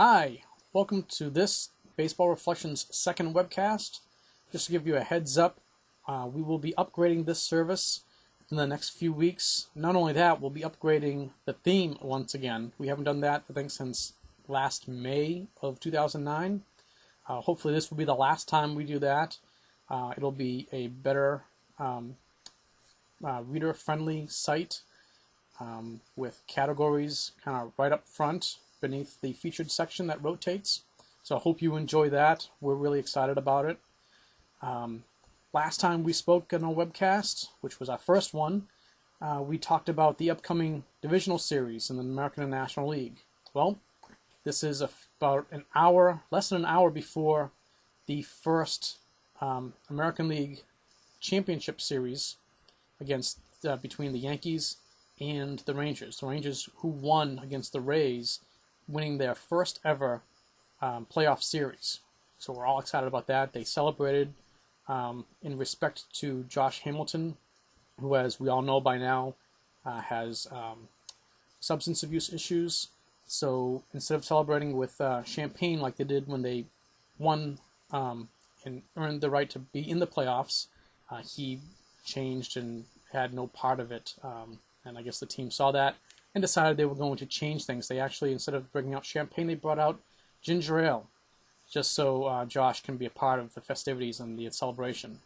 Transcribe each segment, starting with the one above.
Hi, welcome to this Baseball Reflections second webcast. Just to give you a heads up, we will be upgrading this service in the next few weeks. Not only that, we'll be upgrading the theme once again. We haven't done that, I think, since last May of 2009. Hopefully this will be the last time we do that. It'll be a better reader-friendly site with categories kind of right up front beneath the featured section that rotates. So I hope you enjoy that. We're really excited about it. Last time we spoke in a webcast, which was our first one, we talked about the upcoming divisional series in the American National League. Well, this is about an hour, less than an hour before the first American League Championship Series against between the Yankees and the Rangers. The Rangers who won against the Rays, winning their first ever playoff series. So we're all excited about that. They celebrated in respect to Josh Hamilton, who, as we all know by now, has substance abuse issues. So instead of celebrating with champagne like they did when they won and earned the right to be in the playoffs, he changed and had no part of it. And I guess the team saw that and decided they were going to change things. They actually, instead of bringing out champagne, they brought out ginger ale, just so Josh can be a part of the festivities and the celebration.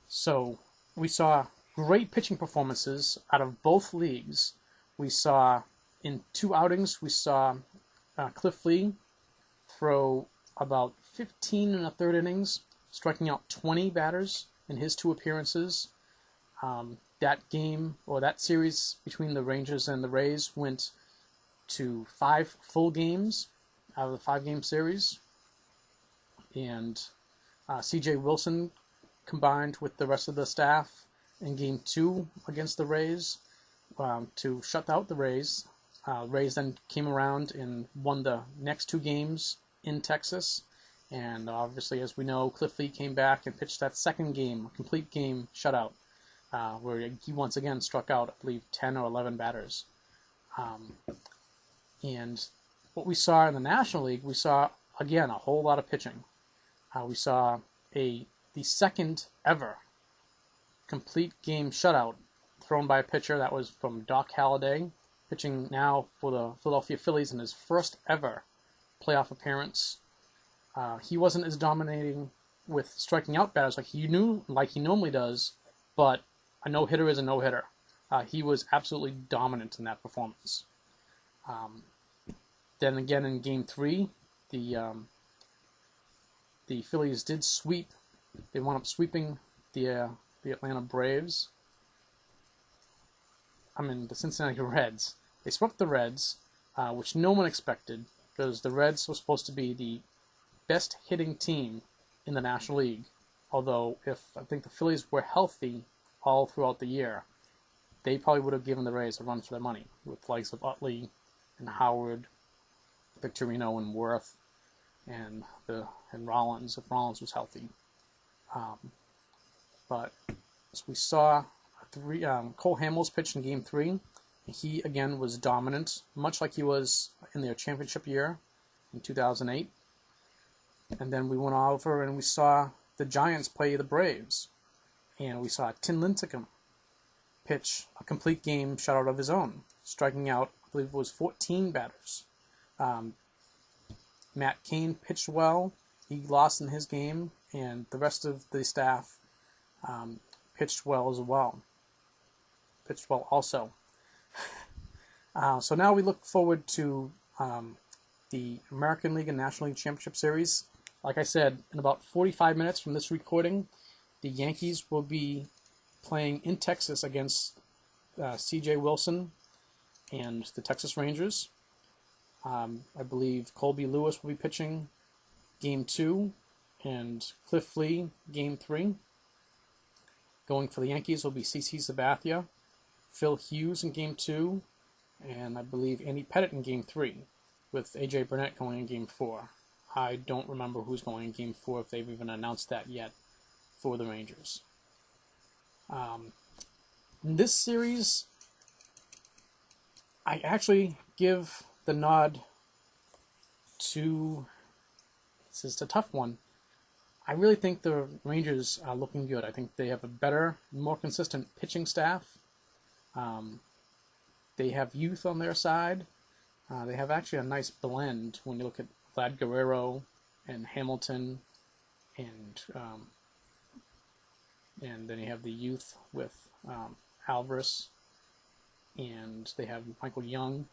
So we saw great pitching performances out of both leagues. We saw, in 2 outings, we saw Cliff Lee throw about 15 1/3 innings, striking out 20 batters in his 2 appearances. That game, or that series between the Rangers and the Rays, went to 5 full games out of the 5-game series. And C.J. Wilson combined with the rest of the staff in Game 2 against the Rays to shut out the Rays. Rays then came around and won the next 2 games in Texas. And obviously, as we know, Cliff Lee came back and pitched that second game, a complete game shutout, where he once again struck out, I believe, 10 or 11 batters. And what we saw in the National League, we saw, again, a whole lot of pitching. We saw the second ever complete game shutout thrown by a pitcher. That was from Doc Halladay, pitching now for the Philadelphia Phillies in his first ever playoff appearance. He wasn't as dominating with striking out batters like he normally does, but a no-hitter is a no-hitter. He was absolutely dominant in that performance. Then again in Game 3, the Phillies did sweep. They wound up sweeping the Atlanta Braves. The Cincinnati Reds. They swept the Reds, which no one expected, because the Reds were supposed to be the best hitting team in the National League. Although, if I think the Phillies were healthy all throughout the year, they probably would have given the Rays a run for their money, with the likes of Utley and Howard, Victorino and Worth, and Rollins, if Rollins was healthy. But as we saw, Cole Hamels pitched in Game 3. He, again, was dominant, much like he was in their championship year in 2008. And then we went over and we saw the Giants play the Braves. And we saw Tim Lincecum pitch a complete game shutout of his own, striking out, I believe it was 14 batters. Matt Cain pitched well. He lost in his game, and the rest of the staff pitched well as well. Pitched well also. So now we look forward to the American League and National League Championship Series. Like I said, in about 45 minutes from this recording, the Yankees will be playing in Texas against C.J. Wilson and the Texas Rangers. I believe Colby Lewis will be pitching Game 2 and Cliff Lee Game 3. Going for the Yankees will be CC Sabathia, Phil Hughes in Game 2, and I believe Andy Pettitte in Game 3, with A.J. Burnett going in Game 4. I don't remember who's going in Game 4, if they've even announced that yet for the Rangers. In this series, I actually give the nod to, this is a tough one. I really think the Rangers are looking good. I think they have a better, more consistent pitching staff. They have youth on their side. They have actually a nice blend when you look at Vlad Guerrero and Hamilton, and then you have the youth with Alvarez, and they have Michael Young.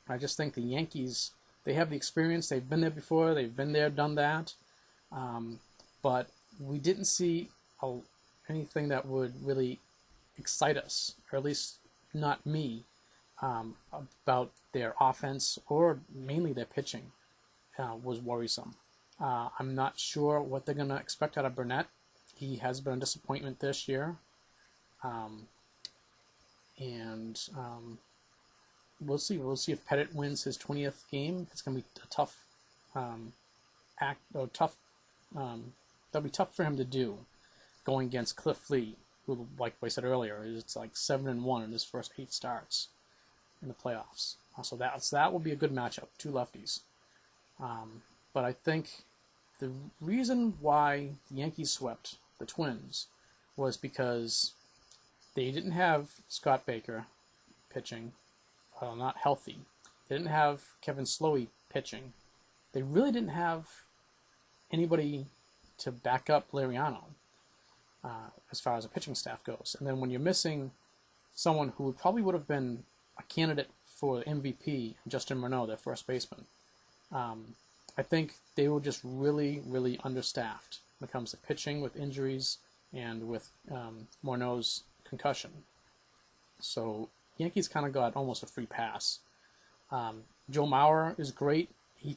I just think the Yankees, they have the experience. They've been there before. They've been there, done that. But we didn't see anything that would really excite us, or at least not me, about their offense or mainly their pitching was worrisome. I'm not sure what they're going to expect out of Burnett. He has been a disappointment this year. We'll see. We'll see if Pettit wins his 20th game. It's going to be a tough that'll be tough for him to do, going against Cliff Lee, who, like I said earlier, is like 7-1 in his first 8 starts in the playoffs. So that will be a good matchup, 2 lefties. But I think the reason why the Yankees swept the Twins was because they didn't have Scott Baker pitching, not healthy. They didn't have Kevin Slowey pitching. They really didn't have anybody to back up Liriano as far as the pitching staff goes. And then when you're missing someone who probably would have been a candidate for MVP, Justin Morneau, their first baseman, I think they were just really, really understaffed when it comes to pitching with injuries and with Morneau's concussion. So Yankees kind of got almost a free pass. Joe Mauer is great. He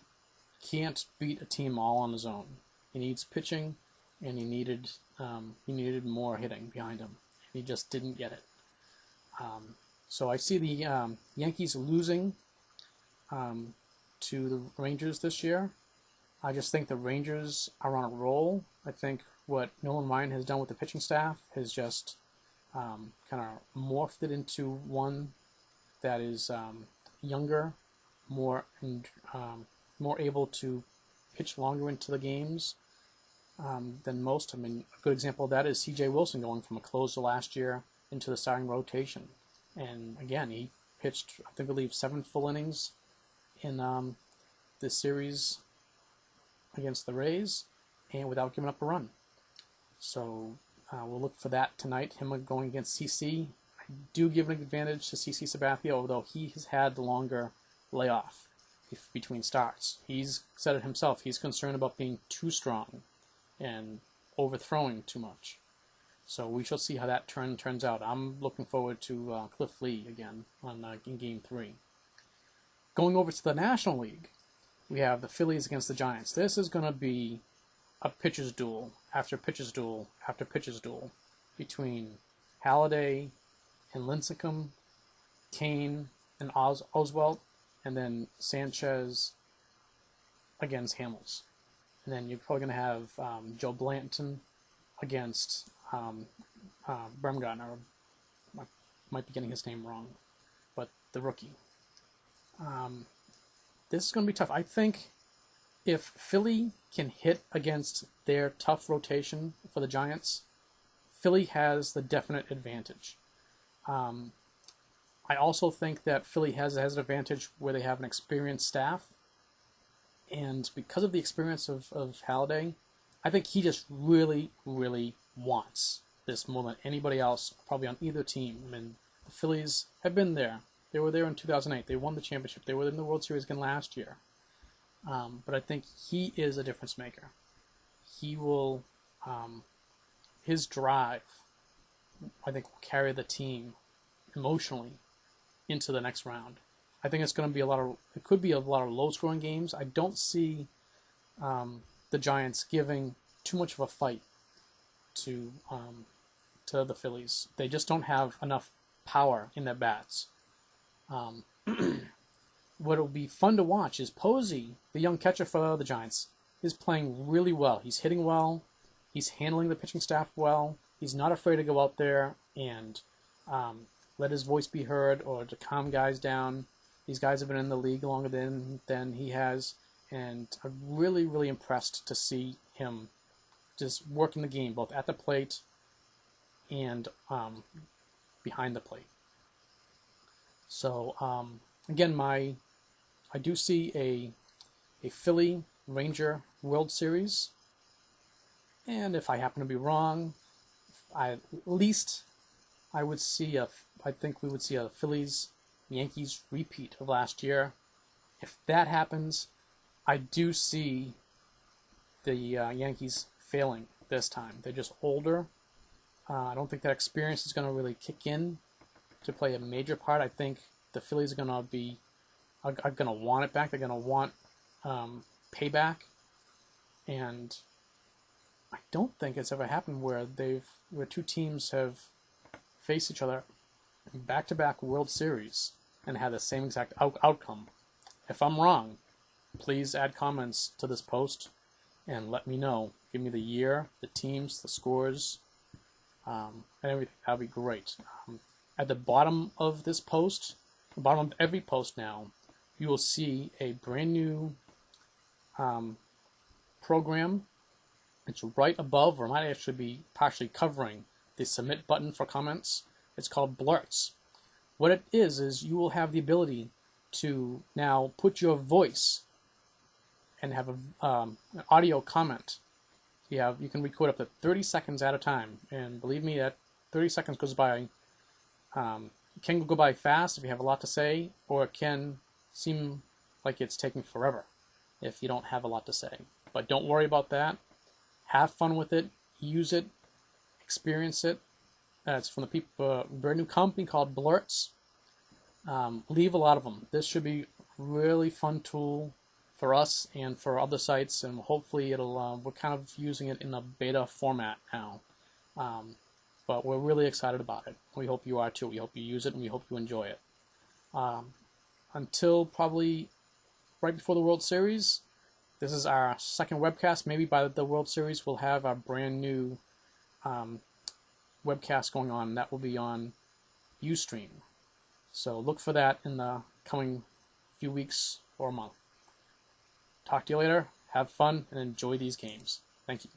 can't beat a team all on his own. He needs pitching, and he needed more hitting behind him. He just didn't get it. So I see the Yankees losing to the Rangers this year. I just think the Rangers are on a roll. I think what Nolan Ryan has done with the pitching staff has just kind of morphed it into one that is younger, more able to pitch longer into the games than most. I mean, a good example of that is C.J. Wilson going from a closer last year into the starting rotation. And again, he pitched, I believe, 7 full innings in this series against the Rays, and without giving up a run. So we'll look for that tonight, him going against CC. I do give an advantage to CC Sabathia, although he has had the longer layoff between starts. He's said it himself. He's concerned about being too strong and overthrowing too much. So we shall see how that turns out. I'm looking forward to Cliff Lee again in Game 3. Going over to the National League, we have the Phillies against the Giants. This is going to be a pitcher's duel after pitcher's duel after pitcher's duel between Halladay and Lincecum, Kane and Oswalt, and then Sanchez against Hamels. And then you're probably going to have Joe Blanton against Bumgarner. I might be getting his name wrong, but the rookie. This is going to be tough. I think if Philly can hit against their tough rotation for the Giants, Philly has the definite advantage. I also think that Philly has an advantage where they have an experienced staff. And because of the experience of Halladay, I think he just really, really wants this more than anybody else, probably on either team. I mean, the Phillies have been there. They were there in 2008. They won the championship. They were in the World Series again last year. But I think he is a difference maker. He will, his drive, I think, will carry the team emotionally into the next round. I think it's going to be it could be a lot of low-scoring games. I don't see the Giants giving too much of a fight to the Phillies. They just don't have enough power in their bats. What will be fun to watch is Posey, the young catcher for the Giants, is playing really well. He's hitting well. He's handling the pitching staff well. He's not afraid to go out there and let his voice be heard or to calm guys down. These guys have been in the league longer than he has, and I'm really, really impressed to see him just working the game, both at the plate and behind the plate. So again, I do see a Philly Ranger World Series, and if I happen to be wrong, I think we would see a Phillies Yankees repeat of last year. If that happens, I do see the Yankees failing this time. They're just older. I don't think that experience is going to really kick in to play a major part. I think the Phillies are going to want it back. They're going to want payback, and I don't think it's ever happened where two teams have faced each other in back-to-back World Series and had the same exact outcome. If I'm wrong, please add comments to this post and let me know. Give me the year, the teams, the scores, and everything. That'd be great. At the bottom of this post, the bottom of every post now, you will see a brand new program. It's right above, or might actually be partially covering, the submit button for comments. It's called Blurts. What it is you will have the ability to now put your voice and have an audio comment. You can record up to 30 seconds at a time, and believe me, that 30 seconds goes by. It can go by fast if you have a lot to say, or it can seem like it's taking forever if you don't have a lot to say. But don't worry about that. Have fun with it. Use it. Experience it. It's from a very new company called Blurts. Leave a lot of them. This should be a really fun tool for us and for other sites, and hopefully we're kind of using it in a beta format now. But we're really excited about it. We hope you are too. We hope you use it, and we hope you enjoy it. Until probably right before the World Series, this is our second webcast. Maybe by the World Series, we'll have our brand new webcast going on. That will be on UStream. So look for that in the coming few weeks or a month. Talk to you later. Have fun and enjoy these games. Thank you.